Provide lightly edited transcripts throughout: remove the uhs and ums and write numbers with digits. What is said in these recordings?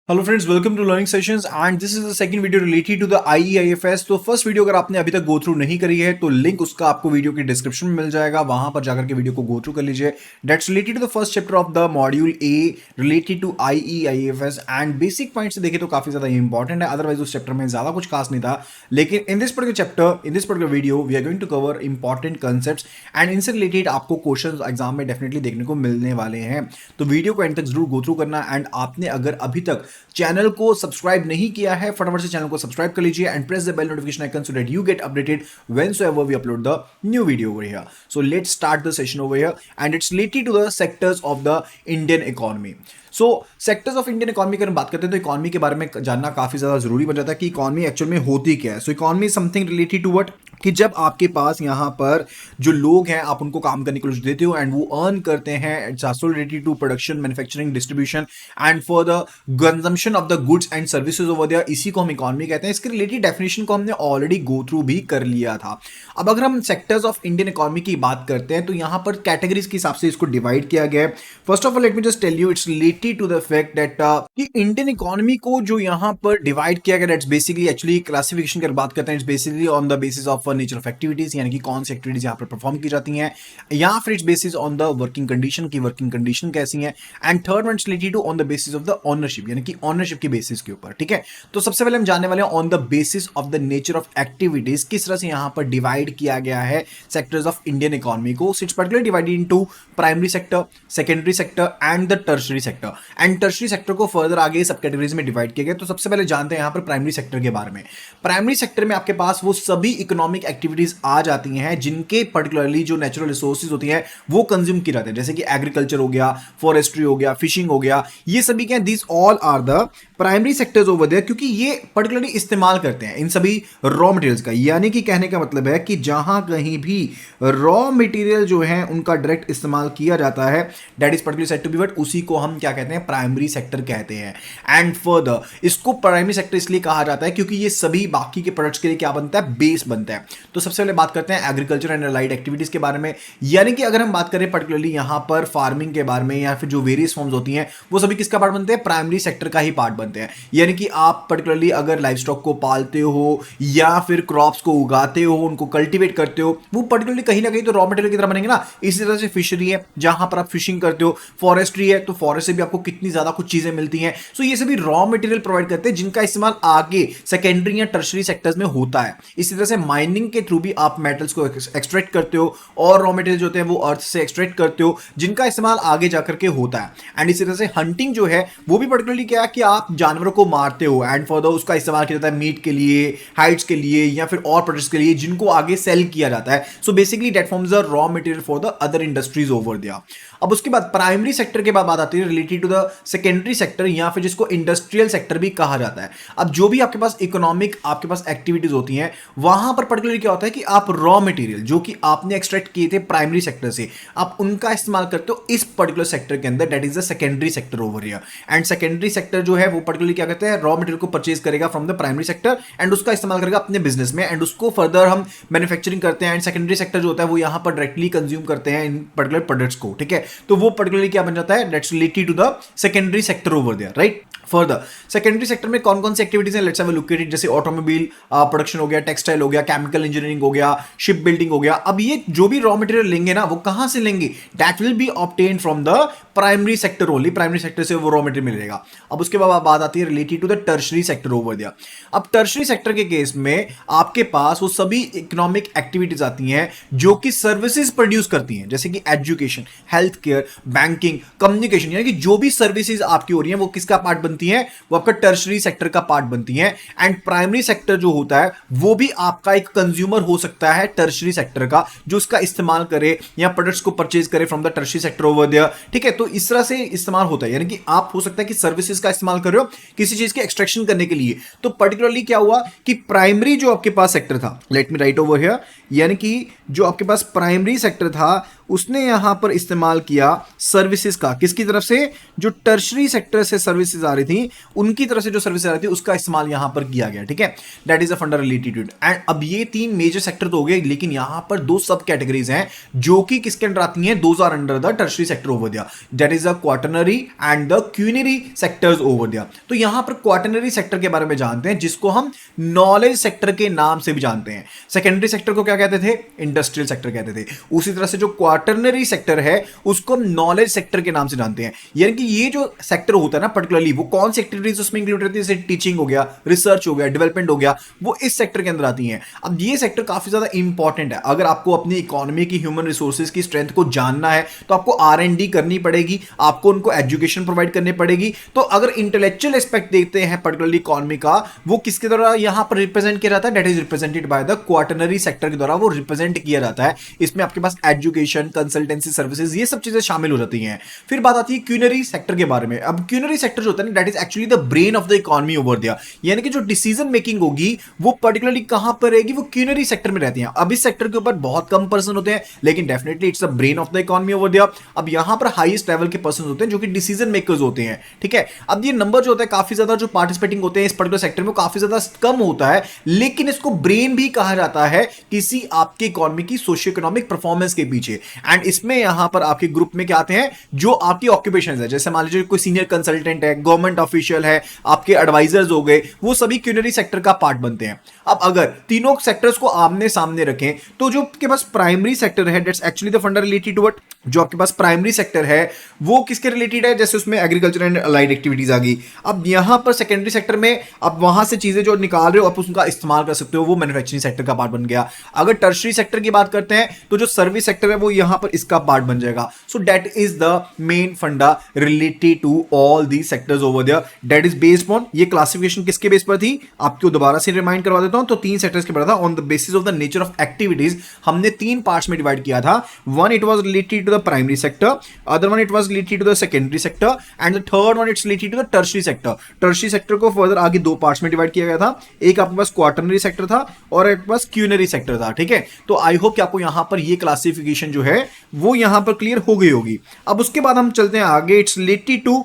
Hello friends, welcome to learning sessions and this is the second video related to the IEIFS. तो first video अगर आपने अभी तक go through नहीं करी है तो लिंक उसका आपको वीडियो की डिस्क्रिप्शन में मिल जाएगा, वहां पर जाकर के वीडियो को गो थ्रू कर लीजिए। That's related to the first chapter of the module A related to IEIFS and basic point से देखें तो काफी ज्यादा इंपॉर्टेंट है। अदरवाइज उस चैप्टर में ज्यादा कुछ खास नहीं था, लेकिन in this particular chapter, in this particular video we are going to cover important concepts and इनसे रिलेटेड आपको क्वेश्चन एग्जाम में डेफिनेटली देखने को मिलने वाले हैं। तो वीडियो को एंड तक जरूर गो थ्रू करना एंड आपने अगर अभी तक चैनल को सब्सक्राइब नहीं किया है, फटाफट से चैनल को सब्सक्राइब कर लीजिए and press the bell notification icon so that you get updated whensoever we upload the new video over here. So let's start the session over here and it's related to the sectors of the Indian economy. So sectors of Indian economy की अगर बात करते हैं तो economy के बारे में जानना काफी ज्यादा जरूरी बन जाता है कि इकोनॉमी एक्चुअल में होती क्या है। So economy is something related to what, कि जब आपके पास यहाँ पर जो लोग हैं आप उनको काम करने के लिए देते हो एंड वो अर्न करते हैं, it's also related to production, manufacturing, distribution and for the consumption of the goods and services over there. इसी को हम इकोनॉमी कहते हैं। इसके रिलेटेड डेफिनेशन को हमने ऑलरेडी गो थ्रू भी कर लिया था। अब अगर हम सेक्टर्स ऑफ इंडियन इकोनॉमी की बात करते हैं तो यहाँ पर कैटेगरीज के हिसाब से इसको डिवाइड किया गया है। First of all let me just tell you, it's related to the fact that कि इंडियन इकोनॉमी को जो यहाँ पर डिवाइड किया गया, दैट्स बेसिकली एक्चुअली क्लासिफिकेशन की बात करते हैं, it's basically on the basis of nature of activities, यानी कि कौन सी एक्टिविटीज यहाँ पर परफॉर्म की जाती हैं, या फिर it's basis on the working condition की वर्किंग कंडीशन कैसी है, and third one it's related to on the basis of the ownership, यानी कि ओनरशिप की बेसिस के ऊपर। ठीक है, तो सबसे पहले हम जानने वाले हैं on the basis of the nature of activities, किस तरह से यहाँ पर डिवाइड किया गया है सेक्टर्स ऑफ इंडियन इकोनॉमी को। It's particularly divided into primary sector, secondary sector and the tertiary sector. And tertiary sector को फर्दर आगे सब कैटेगरीज में डिवाइड किया गया। तो सबसे पहले जानते हैं यहाँ पर प्राइमरी सेक्टर के बारे में। प्राइमरी सेक्टर में आपके पास वो सभी इकोनॉमिक एक्टिविटीज आ जाती हैं जिनके पर्टिकुलरली जो नेचुरल रिसोर्सेज होती हैं वो कंज्यूम की जाते हैं, जैसे कि एग्रीकल्चर हो गया, फॉरेस्ट्री हो गया, फिशिंग हो गया, ये सभी क्या, this all are the primary sectors over there, क्योंकि ये पर्टिकुलरली इस्तेमाल करते हैं इन सभी रॉ मटेरियल्स का। यानी कि कहने का मतलब है कि जहां कहीं भी रॉ मटेरियल जो है उनका डायरेक्ट इस्तेमाल किया जाता है, that is particularly said to be what, उसी को हम क्या कहते हैं, प्राइमरी सेक्टर कहते हैं। एंड फर्दर इसको प्राइमरी सेक्टर इसलिए कहा जाता है क्योंकि ये सभी बाकी के प्रोडक्ट्स के लिए क्या बनता है, बेस बनता है। तो सबसे पहले बात करते हैं एग्रीकल्चर एंड अलाइड एक्टिविटीज के बारे में। यानी कि अगर हम बात करें पर्टिकुलरली यहां पर फार्मिंग के बारे में या फिर जो वेरियस फॉर्म्स होती हैं वो सभी किसका पार्ट बनते हैं, प्राइमरी सेक्टर का ही पार्ट बनते हैं। यानी कि आप पर्टिकुलरली अगर लाइव स्टॉक को पालते हो या फिर क्रॉप्स को उगाते हो, उनको कल्टीवेट करते हो, वो पर्टिकुलरली कहीं ना कहीं तो रॉ मटेरियल की तरह बनेंगे ना। इसी तरह से फिशरी है जहां पर आप फिशिंग करते हो, फॉरेस्ट्री है तो फॉरेस्ट से भी आपको कितनी ज्यादा कुछ चीजें मिलती हैं। सो ये सभी रॉ मटेरियल प्रोवाइड करते हैं जिनका इस्तेमाल आगे सेकेंडरी या टर्शरी सेक्टर्स में होता है। इसी तरह से माइनिंग के थ्रू भी आप मेटल्स को एक्सट्रैक्ट करते हो और रॉ मटेरियल जो होते हैं वो अर्थ से एक्सट्रैक्ट करते हो जिनका इस्तेमाल आगे जाकर के होता है। एंड इसी तरह से हंटिंग जो है वो भी पर्टिकुलरली क्या है कि आप जानवरों को मारते हो एंड फर्दर उसका इस्तेमाल किया जाता है मीट के लिए, हाइड्स के लिए या फिर और प्रोडक्ट्स के लिए जिनको आगे सेल किया जाता है। So basically that forms the raw material for the other industries over there. अब उसके बाद प्राइमरी सेक्टर के बाद बात आती है related to the secondary sector या फिर जिसको इंडस्ट्रियल सेक्टर भी कहा जाता है। अब जो भी आपके पास इकोनॉमिक आपके पास एक्टिविटीज होती हैं वहां पर पर्टिकुलरली क्या होता है कि आप रॉ मटेरियल जो कि आपने एक्सट्रैक्ट किए थे प्राइमरी सेक्टर से, आप उनका इस्तेमाल करते हो इस पर्टिकुलर सेक्टर के अंदर, that is the secondary sector over here. And secondary sector जो है वो पर्टिकुलरली क्या करते हैं, रॉ मटेरियल को परचेज करेगा from the primary sector and उसका इस्तेमाल करेगा अपने बिजनेस में एंड उसको फर्दर हम मैन्युफैक्चरिंग करते हैं। एंड सेकेंडरी सेक्टर जो होता है वो यहां पर डायरेक्टली कंज्यूम करते हैं इन पर्टिकुलर प्रोडक्ट्स को। ठीक है, तो वो पर्टिकुलरली क्या बन जाता है, that's related to the secondary sector over there, right. Further secondary sector में कौन कौन सी एक्टिविटीज हैं, let's have a look at it. जैसे ऑटोमोबाइल प्रोडक्शन हो गया, टेक्सटाइल हो गया, केमिकल इंजीनियरिंग हो गया, शिप बिल्डिंग हो गया। अब ये जो भी रॉ मटेरियल लेंगे ना वो कहां से लेंगे, that will be obtain from the primary sector only, primary sector से वो रॉ मटेरियल मिलेगा। अब उसके बाद बात आती है related to the tertiary sector over there. अब टर्शरी सेक्टर के केस में आपके पास वो सभी इकोनॉमिक एक्टिविटीज आती हैं जो कि सर्विसेज प्रोड्यूस करती हैं, जैसे कि education, health care, banking, communication, यानी कि जो भी सर्विसेज आपकी हो रही हैं वो किसका पार्ट बनती हैं, वो आपका टर्शरी सेक्टर का पार्ट बनती हैं। एंड प्राइमरी सेक्टर जो होता है वो भी आपका एक कंज्यूमर हो सकता है टर्शरी सेक्टर का, जो उसका इस्तेमाल करे या प्रोडक्ट्स को परचेज करे from the tertiary sector over there. ठीक है, तो इस तरह से इस्तेमाल होता है। यानी कि आप हो सकता है कि सर्विसेज का इस्तेमाल कर रहे हो किसी चीज के एक्सट्रैक्शन करने के लिए। तो पर्टिकुलरली क्या हुआ कि प्राइमरी जो आपके पास सेक्टर था, let me right over here, यानी कि जो आपके पास प्राइमरी सेक्टर था उसने यहां पर इस्तेमाल किया सर्विसेज का, किसकी तरफ से, जो टर्शरी सेक्टर से सर्विसेज आ रही थी उनकी तरफ से जो सर्विस आ रही थी उसका इस्तेमाल यहां पर किया गया। ठीक है, दैट इज अ फंडा रिलेटेड। एंड अब ये तीन मेजर सेक्टर तो हो गए, लेकिन यहां पर दो सब कैटेगरीज हैं जो कि किसके अंडर आती हैं, those are under the tertiary sector over there, that is the quaternary and the quinary sectors over there. तो यहां पर क्वाटरनरी सेक्टर के बारे में जानते हैं, जिसको हम नॉलेज सेक्टर के नाम से भी जानते हैं। सेकेंडरी सेक्टर को क्या कहते थे, इंडस्ट्रियल सेक्टर कहते थे। उसी तरह से जो क्वाटरनरी सेक्टर है उसको हम नॉलेज सेक्टर के नाम से जानते हैं। यानी कि ये जो सेक्टर होता है ना पर्टिकुलरली, वो कौन सी एक्टिविटीज उसमें इंक्लूड रहती है, जैसे टीचिंग हो गया, रिसर्च हो गया, डेवलपमेंट हो गया, वो इस सेक्टर के अंदर आती हैं। अब ये सेक्टर काफी ज्यादा इंपॉर्टेंट है। अगर आपको अपनी इकोनॉमी की, ह्यूमन रिसोर्सेज की स्ट्रेंथ को जानना है तो आपको R&D करनी पड़ेगी, आपको उनको एजुकेशन प्रोवाइड करनी पड़ेगी। तो अगर इंटेलेक्चुअल एस्पेक्ट देखते हैं पर्टिकुलरली इकोनॉमी का, वो किसके द्वारा यहां पर रिप्रेजेंट किया जाता है, that is represented by the quaternary sector के द्वारा वो रिप्रेजेंट किया जाता है। इसमें आपके पास एजुकेशन, कंसल्टेंसी सर्विसेज, ये सब चीजें शामिल हो जाती हैं। फिर बात आती है क्यूनरी सेक्टर के बारे में। अब क्यूनरी सेक्टर जो होता है ना, that is actually the brain of the economy over दिया, यानी कि जो डिसीजन मेकिंग होगी वो पर्टिकुलरली कहां पर रहेगी, वो क्यूनरी सेक्टर में रहती है। अब इस सेक्टर के ऊपर बहुत कम पर्सन होते हैं, लेकिन definitely it's the brain of the economy over दिया। अब यहां पर हाईएस्ट लेवल के पर्सन होते हैं जो कि डिसीजन मेकर्स होते हैं। ठीक है, अब ये नंबर जो होता है काफी ज्यादा जो पार्टिसिपेटिंग होते हैं इस पर्टिकुलर सेक्टर में काफी ज्यादा कम होता है, लेकिन इसको ब्रेन भी कहा जाता है किसी आपके इकोनॉमी की सोशियो इकोनॉमिक परफॉर्मेंस के पीछे। एंड इसमें यहां पर आपके ग्रुप में क्या आते हैं, जो आपकी ऑक्यूपेशन है, जैसे मान लीजिए कोई सीनियर कंसल्टेंट है, गवर्नमेंट ऑफिशियल है, आपके एडवाइजर्स हो गए, वो सभी क्यूनरी सेक्टर का पार्ट बनते हैं। अब अगर तीनों सेक्टर्स को आमने सामने रखें तो जो आपके पास प्राइमरी सेक्टर है, दैट्स एक्चुअली द फंडा रिलेटेड टू व्हाट, जो आपके पास प्राइमरी सेक्टर है वो किसके रिलेटेड है, जैसे उसमें एग्रीकल्चर एंड अलाइड एक्टिविटीज आ गई। अब यहां पर सेकेंडरी सेक्टर में आप वहां से चीजें जो निकाल रहे हो आप उसका इस्तेमाल कर सकते हो, वो मैन्युफैक्चरिंग सेक्टर का पार्ट बन गया। अगर टर्शरी सेक्टर की बात करते हैं तो जो सर्विस सेक्टर है वो यहां पर इसका पार्ट बन जाएगा। So that is the main funda related to all the sectors over there, that is based on, ये क्लासिफिकेशन किसके बेस पर थी, आपको दोबारा से रिमाइंड करवा देता हूं। तो तीन सेक्टर्स के पढ़ा था, on the basis of the nature of activities हमने तीन पार्ट्स में डिवाइड किया था। One it was related to the primary sector, other one it was related to the secondary sector, and the third one it's related to the tertiary sector. Tertiary sector को further आगे दो parts में divide किया गया था, एक आपके पास quaternary sector था और एक पास क्यूनरी सेक्टर था। ठीक है, तो आई होप कि आपको यहां पर ये क्लासिफिकेशन जो है वो यहां पर क्लियर हो गई होगी। अब उसके बाद हम चलते हैं आगे, it's related to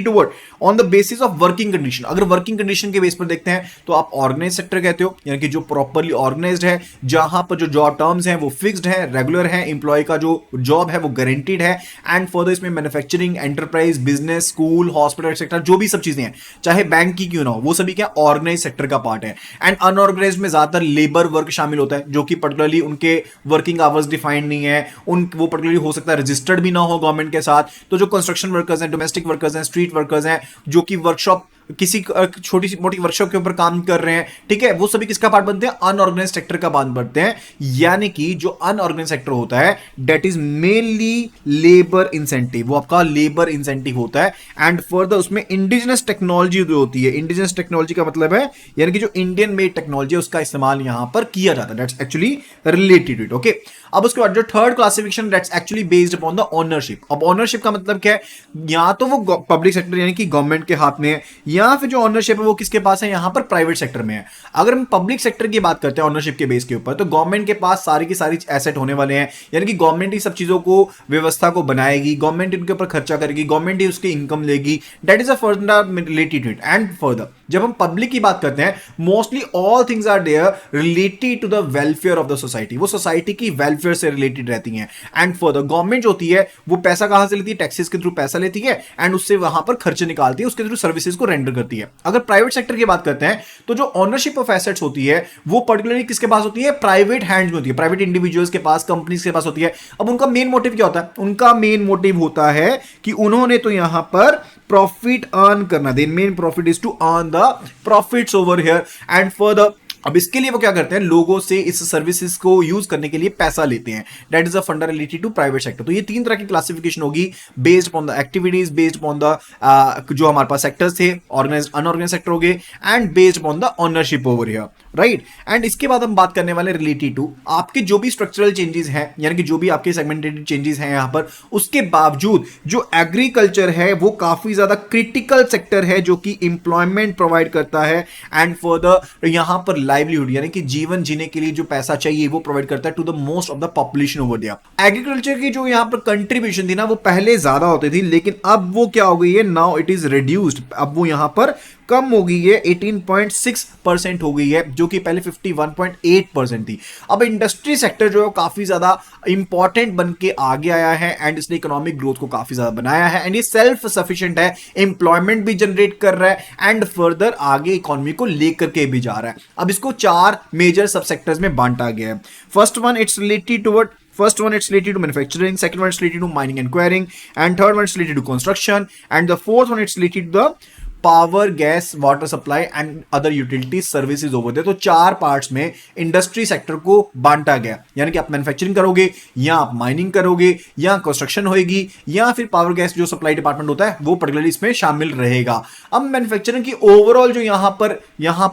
what, on the basis of working condition. अगर वर्किंग कंडीशन के बेस पर देखते हैं तो आप ऑर्गेनाइज सेक्टर कहते हो, यानी कि जो प्रॉपर्ली ऑर्गेनाइज्ड है, जहां पर जो जॉब टर्म्स हैं वो फिक्स्ड है, रेगुलर है, एम्प्लॉय का जो जॉब है वो गारंटीड है। एंड फर्दर इसमें manufacturing, enterprise, business, school, hospital etcetera जो भी सब चीजें हैं, चाहे बैंक की क्यों ना हो, वो सभी क्या ऑर्गेनाइज सेक्टर का पार्ट है। एंड अनऑर्गेनाइज में ज्यादातर लेबर वर्क शामिल होता है, जो कि पर्टिकुलरली उनके वर्किंग आवर्स डिफाइंड नहीं है, वो पर्टिकुलरली हो सकता है रजिस्टर्ड भी ना हो गवर्नमेंट के साथ। तो जो कंस्ट्रक्शन वर्कर्स हैं, डोमेस्टिक वर्कर्स हैं, स्ट्रीट वर्कर्स हैं, जो कि वर्कशॉप किसी छोटी सी मोटी वर्कशॉप के ऊपर काम कर रहे हैं, ठीक है, वो सभी किसका पार्ट बनते हैं, अनऑर्गेनाइज्ड सेक्टर का पार्ट बनते हैं। यानी कि जो अनऑर्गेनाइज्ड सेक्टर होता है that is mainly labour incentive, वो आपका लेबर इंसेंटिव होता है। एंड फर्दर उसमें इंडिजिनस टेक्नोलॉजी जो होती है, इंडिजिनस टेक्नोलॉजी का मतलब है यानी कि जो इंडियन मेड टेक्नोलॉजी है उसका इस्तेमाल यहां पर किया जाता है, that's actually related it. Okay, अब उसके बाद जो third classification that's actually based upon the ownership. अब ओनरशिप का मतलब क्या है, या तो वो पब्लिक सेक्टर यानी कि गवर्नमेंट के हाथ में है, या फिर जो ओनरशिप है वो किसके पास है, यहां पर प्राइवेट सेक्टर में है। अगर हम पब्लिक सेक्टर की बात करते हैं ओनरशिप के बेस के ऊपर, तो गवर्नमेंट के पास सारी की सारी एसेट होने वाले हैं, यानी कि गवर्नमेंट ही सब चीजों को व्यवस्था को बनाएगी, गवर्नमेंट इनके ऊपर खर्चा करेगी, गवर्नमेंट ही उसकी इनकम लेगी, that is a further related it. And further जब हम पब्लिक की बात करते हैं, mostly all things are there related to the welfare of the society, वो सोसाइटी की वेलफेयर से रिलेटेड रहती हैं। एंड फर्दर गवर्नमेंट जो होती है वो पैसा कहां से लेती है, टैक्सेस के थ्रू पैसा लेती है, एंड उससे वहां पर खर्चे निकालती है, उसके थ्रू सर्विसेज को रेंडर करती है। अगर प्राइवेट सेक्टर की बात करते हैं तो जो ओनरशिप ऑफ एसेट्स होती है वो पर्टिकुलरली किसके पास होती है, प्राइवेट हैंड्स में होती है, प्राइवेट इंडिविजुअल्स के पास, कंपनीज के पास होती है। अब उनका मेन मोटिव क्या होता है, उनका मेन मोटिव होता है कि उन्होंने तो यहां पर प्रॉफिट अर्न करना, then main profit is to earn the profits over here. And further अब इसके लिए वो क्या करते हैं, लोगों से इस सर्विसेज को यूज करने के लिए पैसा लेते हैं, दैट इज अ फंडा रिलेटेड टू प्राइवेट सेक्टर। तो ये तीन तरह की क्लासिफिकेशन होगी based upon the activities, based upon the जो हमारे पास सेक्टर्स थे, ऑर्गेनाइज्ड अनऑर्गेनाइज्ड सेक्टर हो गए, and based upon the ownership over here. Right. And इसके बाद हम बात करने वाले रिलेटेड टू आपके जो भी स्ट्रक्चरल चेंजेस हैं, यानी कि जो भी आपके सेगमेंटेड चेंजेस हैं यहां पर, उसके बावजूद जो एग्रीकल्चर है वो काफी ज्यादा क्रिटिकल सेक्टर है जो कि इंप्लॉयमेंट प्रोवाइड करता है एंड फर्दर यहां पर लाइवलीहुड यानी कि जीवन जीने के लिए जो पैसा चाहिए वो प्रोवाइड करता है to the most of the population over there. Agriculture की जो यहां पर कंट्रीब्यूशन थी ना वो पहले ज्यादा होती थी, लेकिन अब वो क्या हो गई है, नाउ इट इज रिड्यूस्ड, अब वो यहां पर कम हो गई है, 18.6% हो गई है, जो कि पहले 51.8% थी। अब इंडस्ट्री सेक्टर जो है काफी ज्यादा इंपॉर्टेंट बन के आगे आया है एंड इसने इकोनॉमिक ग्रोथ को काफी ज्यादा बनाया है एंड ये सेल्फ सफिशिएंट है, एम्प्लॉयमेंट भी जनरेट कर रहा है एंड फर्दर आगे इकोनॉमी को लेकर के भी जा रहा है। अब इसको 4 मेजर सब सेक्टर्स में बांटा गया है। First one it's related to manufacturing, second one it's related to mining and quarrying, and third one it's related to construction, and the fourth one it's related to the power, gas, water supply and other utility services over there. तो 4 parts में industry sector को बांटा गया, यानी कि आप manufacturing करोगे या आप माइनिंग करोगे या कंस्ट्रक्शन होगी या फिर पावर गैस जो सप्लाई डिपार्टमेंट होता है वो पर्टिकुलरली इसमें शामिल रहेगा। अब मैन्युफैक्चरिंग की ओवरऑल जो यहां पर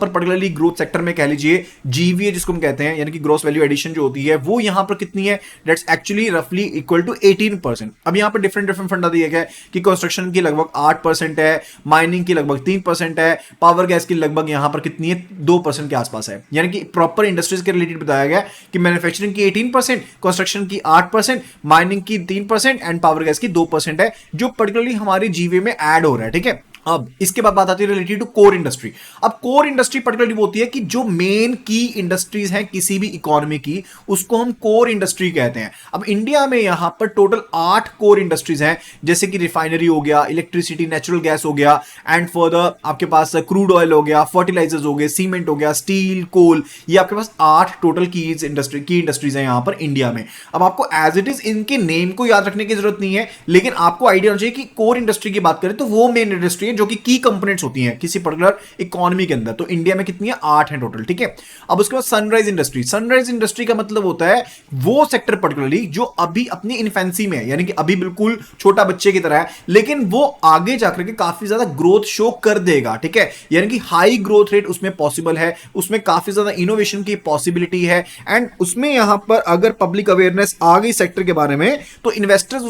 पर्टिकुलरली ग्रोथ सेक्टर में कह लीजिए जीवीए जिसको हम कहते हैं, यानी कि ग्रोस वैल्यू एडिशन जो होती है वो यहां पर कितनी है, दैट्स एक्चुअली रफली इक्वल टू 18%। अब यहां पर डिफरेंट फंडा दिया गया है कि कंस्ट्रक्शन की लगभग 8% है, माइनिंग की लगभग 3% है, पावर गैस की लगभग यहां पर कितनी है, 2% के आसपास है। यानी कि प्रॉपर इंडस्ट्रीज के रिलेटेड बताया गया कि मैन्युफैक्चरिंग की 18%, कंस्ट्रक्शन की 8%, माइनिंग की 3% एंड पावर गैस की 2% है, जो पर्टिकुलरली हमारे जीवे में ऐड हो रहा है। ठीक है, अब इसके बाद बात आती है रिलेटेड टू कोर इंडस्ट्री। अब कोर इंडस्ट्री पर्टिकुलरली वो होती है कि जो मेन की इंडस्ट्रीज हैं किसी भी इकोनॉमी की, उसको हम कोर इंडस्ट्री कहते हैं। अब इंडिया में यहां पर टोटल 8 कोर इंडस्ट्रीज हैं, जैसे कि रिफाइनरी हो गया, इलेक्ट्रिसिटी, नेचुरल गैस हो गया एंड फर्दर आपके पास क्रूड ऑयल हो गया, फर्टिलाइजर्स हो गए, सीमेंट हो गया, स्टील, कोल, ये आपके पास 8 टोटल की इंडस्ट्रीज हैं यहां पर इंडिया में। अब आपको एज इट इज इनके नेम को याद रखने की जरूरत नहीं है, लेकिन आपको आइडिया होना चाहिए कि कोर इंडस्ट्री की बात करें तो वो मेन इंडस्ट्री जो कि की कंपोनेंट्स होती हैं किसी पर्टिकुलर इकोनॉमी के अंदर। तो इंडिया में कितनी है, 8 हैं टोटल। ठीक है, अब उसके बाद सनराइज इंडस्ट्री। सनराइज इंडस्ट्री का मतलब होता है वो सेक्टर पर्टिकुलरली जो अभी अपनी इन्फेंसी में है, यानी कि अभी बिल्कुल छोटा बच्चे की तरह है, लेकिन वो आगे जाकर के काफी ज्यादा ग्रोथ शो कर देगा। ठीक है, यानी कि हाई ग्रोथ रेट उसमें पॉसिबल है, उसमें काफी ज्यादा इनोवेशन की पॉसिबिलिटी है एंड उसमें यहां पर अगर पब्लिक अवेयरनेस आ गई सेक्टर के बारे में तो इन्वेस्टर्स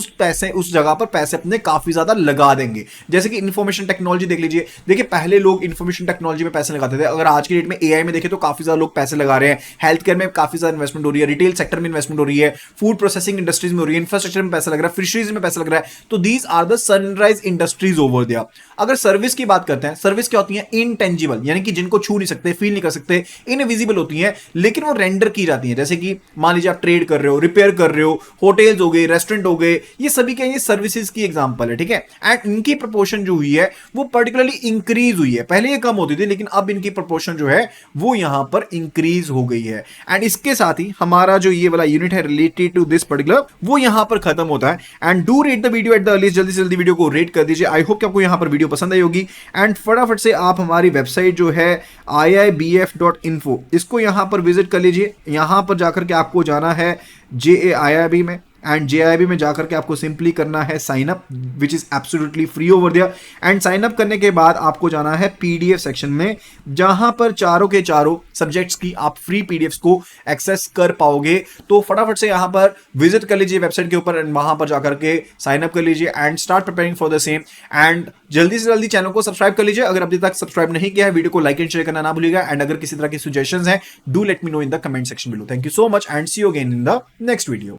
उस जगह पर पैसे अपने काफी ज्यादा लगा देंगे। जैसे कि इंफॉर्मेशन टेक्नोलॉजी देख लीजिए, देखिए पहले लोग इंफॉर्मेशन टेक्नोलॉजी में पैसे लगाते थे, अगर आज की डेट में एआई में देखें तो काफी ज्यादा लोग पैसे लगा रहे हैं, हेल्थ केयर में काफी ज्यादा इन्वेस्टमेंट हो रही है, रिटेल सेक्टर में इन्वेस्टमेंट हो रही है, फूड प्रोसेसिंग इंडस्ट्रीज में हो रही है, इंफ्रास्ट्रक्चर में पैसा लग रहा है, फिशरीज में पैसा लग रहा है। तो these are the sunrise industries over there. अगर सर्विस की बात करते हैं, सर्विस क्या होती है, इनटेंजिबल, यानी कि जिनको छू नहीं सकते, फील नहीं कर सकते, इनविजिबल होती है, लेकिन वो रेंडर की जाती है। जैसे कि मान लीजिए आप ट्रेड कर रहे हो, रिपेयर कर रहे हो, होटल्स हो गए, रेस्टोरेंट हो गए, ये सभी क्या ये सर्विसेज की एग्जांपल है। ठीक है, एंड इनकी प्रोपोर्शन जो हुई है वो पर्टिकुलरली इंक्रीज हुई है, पहले ये कम होती थी लेकिन अब इनकी प्रोपोर्शन जो है वो यहां पर इंक्रीज हो गई है। एंड इसके साथ ही हमारा जो ये वाला यूनिट है रिलेटेड टू दिस पर्टिकुलर वो यहां पर खत्म होता है। And do rate the video at the earliest, जल्दी से जल्दी वीडियो को रेट कर दीजिए। आई होप कि आपको यहां पर वीडियो पसंद आई होगी एंड फटाफट से आप हमारी वेबसाइट जो है iibf.info इसको यहां पर विजिट कर लीजिए। यहां पर जाकर के आपको जाना है JAIIB में एंड JIIB में जाकर के आपको सिंपली करना है sign up, which is absolutely free over there. And sign up करने के बाद आपको जाना है PDF सेक्शन में, जहां पर चारों के चारों सब्जेक्ट्स की आप फ्री PDFs को एक्सेस कर पाओगे। तो फटाफट से यहां पर विजिट कर लीजिए वेबसाइट के ऊपर एंड वहां पर जाकर के साइन अप कर लीजिए and start preparing for the same. And जल्दी से जल्दी चैनल को सब्सक्राइब कर लीजिए अगर अभी तक सब्सक्राइब नहीं किया है। वीडियो को लाइक एंड शेयर करना ना भूलिएगा एंड अगर किसी तरह की सजेशंस हैं do let me know in the comment section below. Thank you so much and see you again in the next video.